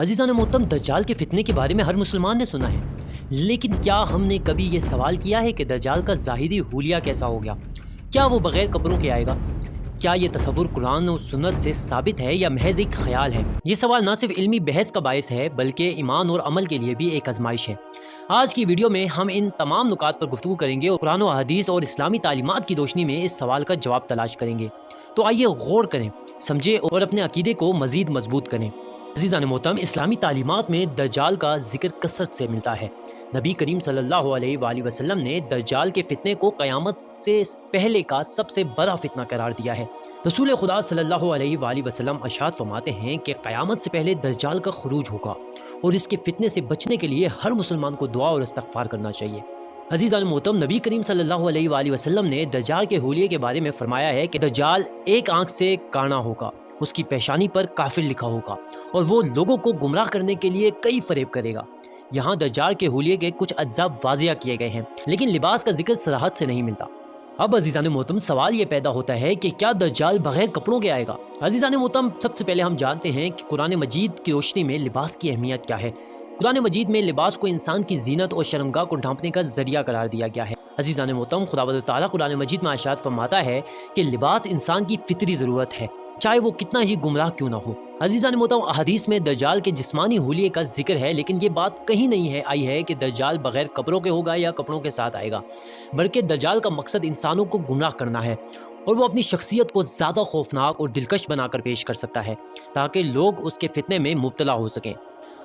अज़ीज़ान मोहतरम, दज्जाल के फितने के बारे में हर मुसलमान ने सुना है, लेकिन क्या हमने कभी ये सवाल किया है कि दज्जाल का ज़ाहिरी हुलिया कैसा हो गया? क्या वो बगैर कपड़ों के आएगा? क्या ये तसव्वुर कुरान और सुन्नत से साबित है या महज एक ख्याल है? ये सवाल ना सिर्फ इल्मी बहस का बायस है, बल्कि ईमान और अमल के लिए भी एक आजमाइश है। आज की वीडियो में हम इन तमाम नुकात पर गुफ्तगू करेंगे और कुरान और हदीस और इस्लामी तालीमात की रोशनी में इस सवाल का जवाब तलाश करेंगे। तो आइए गौर करें, समझें और अपने अकीदे को मज़ीद मजबूत करें। अज़ीज़ान मोहतरम, इस्लामी तालीमात में दज्जाल का जिक्र कसरत से मिलता है। नबी करीम सल्लल्लाहु अलैहि वसल्लम ने दज्जाल के फितने को क़यामत से पहले का सबसे बड़ा फितना करार दिया है। रसूल खुदा सल्लल्लाहु अलैहि वसल्लम इरशाद फरमाते हैं कि क़यामत से पहले दज्जाल का खुरूज होगा और इसके फितने से बचने के लिए हर मुसलमान को दुआ और इस्तग़फ़ार करना चाहिए। अज़ीज़ान मोहतरम, नबी करीम सल्लल्लाहु अलैहि वसल्लम ने दज्जाल के हुलिये के बारे में फरमाया है कि दज्जाल एक आँख से काना होगा, उसकी पेशानी पर काफिर लिखा होगा और वो लोगों को गुमराह करने के लिए कई फरेब करेगा। यहाँ दज्जाल के हुलिये के कुछ अज्जा वाज़िया किए गए हैं, लेकिन लिबास का जिक्र सराहत से नहीं मिलता। अब अज़ीज़ान मोहतरम, सवाल ये पैदा होता है कि क्या दज्जाल बगैर कपड़ों के आएगा? अज़ीज़ान मोहतरम, सबसे पहले हम जानते हैं कि कुरान मजीद की रोशनी में लिबास की अहमियत क्या है। कुरान मजीद में लिबास को इंसान की जीनत और शर्मगाह को ढांपने का जरिया करार दिया गया है। अज़ीज़ान मोहतरम, खुदावंद तआला कुरान मजीद में इरशाद फरमाता है कि लिबास इंसान की फितरी ज़रूरत है, चाहे वो कितना ही गुमराह क्यों ना हो। अज़ीज़ान मोहतरम, हदीस में दज्जाल के जिस्मानी हुलिये का जिक्र है, लेकिन ये बात कहीं नहीं आई है कि दज्जाल बगैर कपड़ों के होगा या कपड़ों के साथ आएगा, बल्कि दज्जाल का मकसद इंसानों को गुमराह करना है और वो अपनी शख्सियत को ज़्यादा खौफनाक और दिलकश बनाकर पेश कर सकता है ताकि लोग उसके फितने में मुब्तला हो सकें।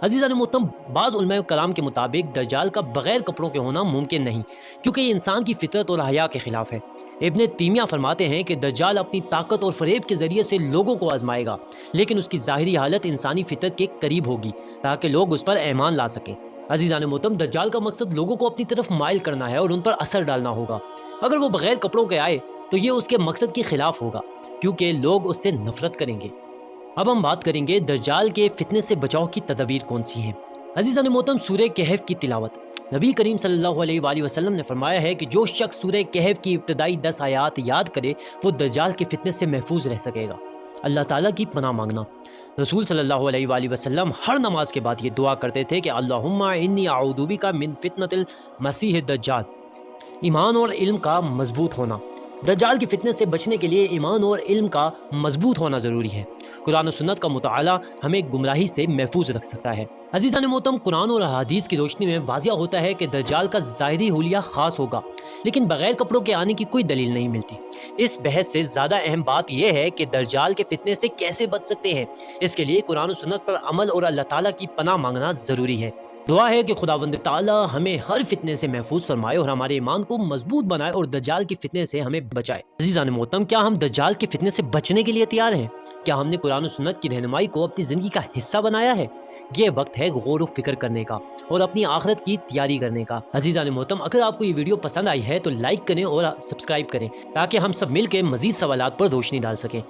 अज़ीज़ान मोहतरम, बाज़ उलमाए कलाम के मुताबिक दज्जाल का बगैर कपड़ों के होना मुमकिन नहीं, क्योंकि ये इंसान की फितरत और हया के खिलाफ है। इब्न तीमिया फरमाते हैं कि दज्जाल अपनी ताकत और फरेब के ज़रिए से लोगों को आजमाएगा, लेकिन उसकी ज़ाहिरी हालत इंसानी फितरत के करीब होगी ताकि लोग उस पर ईमान ला सकें। अज़ीज़ान मोहतरम, दज्जाल का मकसद लोगों को अपनी तरफ माइल करना है और उन पर असर डालना होगा। अगर वो बगैर कपड़ों के आए तो ये उसके मकसद के खिलाफ होगा, क्योंकि लोग उससे नफरत करेंगे। अब हम बात करेंगे दज्जाल के फितने से बचाव की तदबीर कौन सी हैं। अज़ीज़ान मोहतरम, सूरह कहफ की तिलावत। नबी करीम सल्लल्लाहु अलैहि वसल्लम ने फरमाया है कि जो शख्स सूरह कहफ की इब्तदाई 10 आयात याद करे वो दज्जाल के फितने से महफूज रह सकेगा। अल्लाह ताला की पनाह मांगना। रसूल सल्लल्लाहु अलैहि वसल्लम हर नमाज के बाद ये दुआ करते थे कि अल्लाहुम्मा इन्नी अऊज़ु बिका मिन फितनतिल मसीह दज्जाल। ईमान और इल्म का मजबूत होना। दज्जाल के फितने से बचने के लिए ईमान और इल्म का मजबूत होना ज़रूरी है। कुरान और सुन्नत का मुताला हमें गुमराही से महफूज रख सकता है। अज़ीज़ान मोहतरम, कुरान और हदीस की रोशनी में वाज़िया होता है कि दज्जाल का ज़ाहिरी हुलिया ख़ास होगा, लेकिन बगैर कपड़ों के आने की कोई दलील नहीं मिलती। इस बहस से ज़्यादा अहम बात यह है कि दज्जाल के फितने से कैसे बच सकते हैं। इसके लिए कुरान और सुन्नत पर अमल और अल्लाह ताला की पनाह मांगना ज़रूरी है। दुआ है कि खुदावंद ताला हमें हर फितने से महफूज फरमाए और हमारे ईमान को मजबूत बनाए और दज्जाल के फितने से हमें बचाए। अज़ीज़ान मोहतरम, क्या हम दज्जाल के फितने से बचने के लिए तैयार हैं? क्या हमने कुरान और सुन्नत की रहनुमाई को अपनी ज़िंदगी का हिस्सा बनाया है? ये वक्त है गौर व फिक्र करने का और अपनी आखिरत की तैयारी करने का। अज़ीज़ान मोहतरम, अगर आपको ये वीडियो पसंद आई है तो लाइक करें और सब्सक्राइब करें ताकि हम सब मिल के मज़ीद सवालात पर रोशनी डाल सकें।